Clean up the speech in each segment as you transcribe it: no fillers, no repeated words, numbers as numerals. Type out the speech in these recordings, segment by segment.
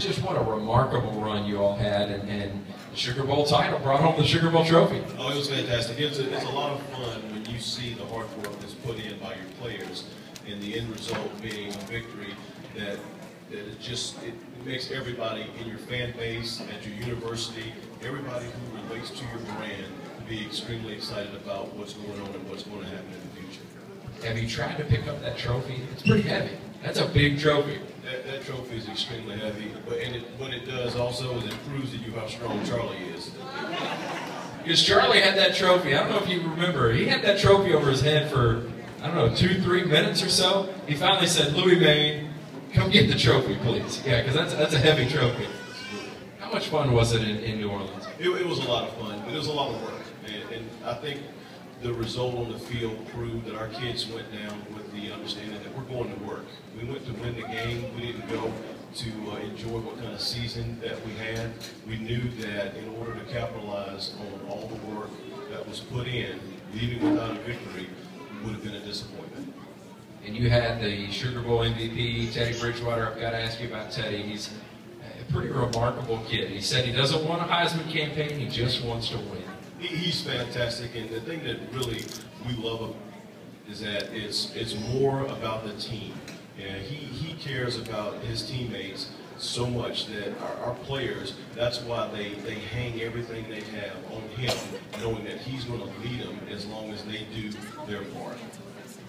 just what a remarkable run you all had, and the Sugar Bowl title brought home the Sugar Bowl trophy. Oh, it was fantastic. It's a lot of fun when you see the hard work that's put in by your players, and the end result being a victory that it makes everybody in your fan base, at your university, everybody who relates to your brand, be extremely excited about what's going on and what's going to happen in the future. Have you tried to pick up that trophy? It's pretty heavy. That's a big trophy. That trophy is extremely heavy, but what it does also is it proves to you how strong Charlie is. Because Charlie had that trophy. I don't know if you remember. He had that trophy over his head for, I don't know, 2-3 minutes or so. He finally said, "Louis Maine, come get the trophy, please." Yeah, because that's a heavy trophy. How much fun was it in New Orleans? It was a lot of fun, but it was a lot of work. And I think the result on the field proved that our kids went down with the understanding that we're going to work. We went to win the game. We didn't go to enjoy what kind of season that we had. We knew that in order to capitalize on all the work that was put in, leaving without a victory would have been a disappointment. And you had the Sugar Bowl MVP, Teddy Bridgewater. I've got to ask you about Teddy. He's a pretty remarkable kid. He said he doesn't want a Heisman campaign. He just wants to win. He's fantastic, and the thing that really we love is that it's more about the team. And he cares about his teammates so much that our players, that's why they hang everything they have on him, knowing that he's going to lead them as long as they do their part.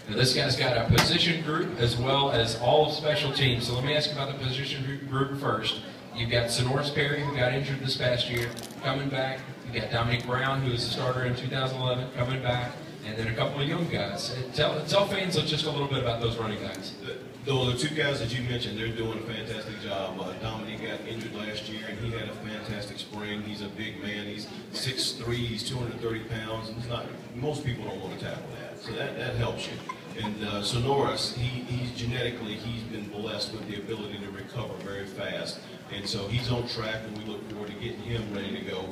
Now this guy's got a position group as well as all of special teams. So let me ask you about the position group first. You've got Sonoris Perry, who got injured this past year, coming back. You've got Dominique Brown, who was a starter in 2011, coming back. And then a couple of young guys. Tell fans just a little bit about those running backs. The two guys that you mentioned, they're doing a fantastic job. Dominique got injured last year, and he had a fantastic spring. He's a big man. He's 6'3", he's 230 pounds. He's not, most people don't want to tackle that, so that helps you. And Sonoris, he's genetically, he's been blessed with the ability to recover very fast. And so he's on track, and we look forward to getting him ready to go.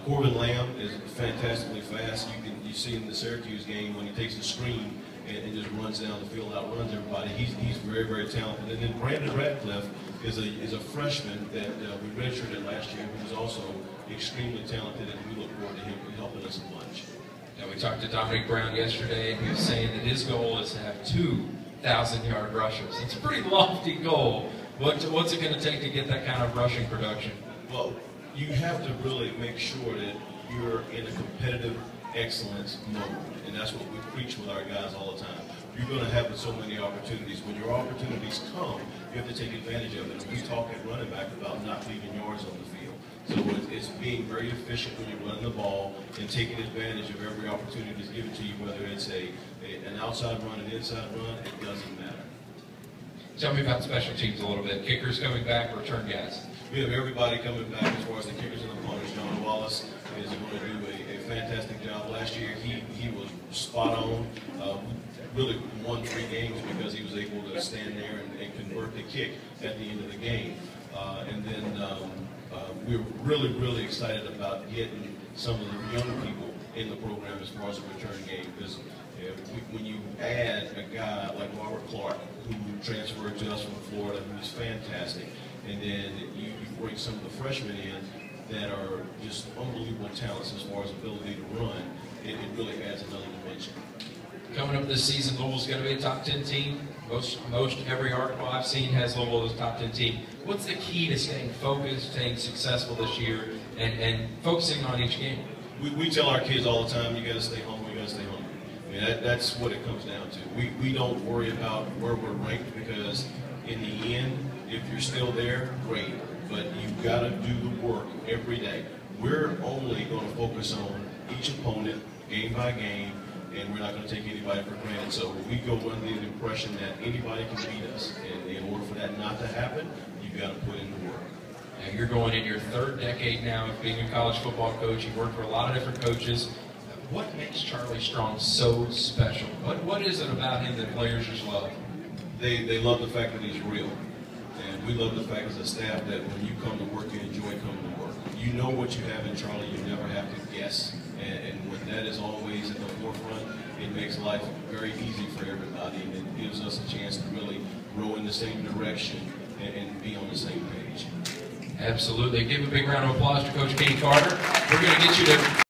Corbin Lamb is fantastically fast. You see in the Syracuse game when he takes the screen and just runs down the field, outruns everybody. He's very, very talented. And then Brandon Radcliffe is a freshman that we redshirted last year, who is also extremely talented, and we look forward to him helping us a bunch. Now, we talked to Dominique Brown yesterday, and he was saying that his goal is to have 2,000-yard rushers. It's a pretty lofty goal. What's it going to take to get that kind of rushing production? Well, you have to really make sure that you're in a competitive excellence mode, and that's what we preach with our guys all the time. You're going to have so many opportunities. When your opportunities come, you have to take advantage of it. And we talk at running back about not leaving yards on the field. So it's being very efficient when you're running the ball and taking advantage of every opportunity that's given to you, whether it's an outside run, an inside run, it doesn't matter. Tell me about special teams a little bit. Kickers coming back, return guys. We have everybody coming back as far as the kickers and the punters. John Wallace is going to do a fantastic job. Last year, he was spot on. Really won 3 games because he was able to stand there and convert the kick at the end of the game. And then we're really, really excited about getting some of the young people in the program as far as the return game. Because when you add a guy like Robert Clark, who transferred to us from Florida, who's fantastic, and then you bring some of the freshmen in that are just unbelievable talents as far as ability to run, it really adds another dimension. Coming up this season, Louisville's going to be a top 10 team. Most every article I've seen has Louisville as a top 10 team. What's the key to staying focused, staying successful this year, and focusing on each game? We tell our kids all the time, you got to stay humble, you got to stay humble. I mean, that's what it comes down to. We don't worry about where we're ranked, because in the end, if you're still there, great. But you've got to do the work every day. We're only going to focus on each opponent, game by game, and we're not going to take anybody for granted. So we go under the impression that anybody can beat us. And in order for that not to happen, you've got to put in the work. Now, you're going in your 3rd decade now of being a college football coach. You've worked for a lot of different coaches. What makes Charlie Strong so special? What is it about him that players just love? They love the fact that he's real. And we love the fact as a staff that when you come to work, you enjoy coming to work. You know what you have in Charlie, you never have to guess. And when that is always at the forefront, it makes life very easy for everybody, and it gives us a chance to really row in the same direction and be on the same page. Absolutely. Give a big round of applause to Coach Kane Carter. We're going to get you to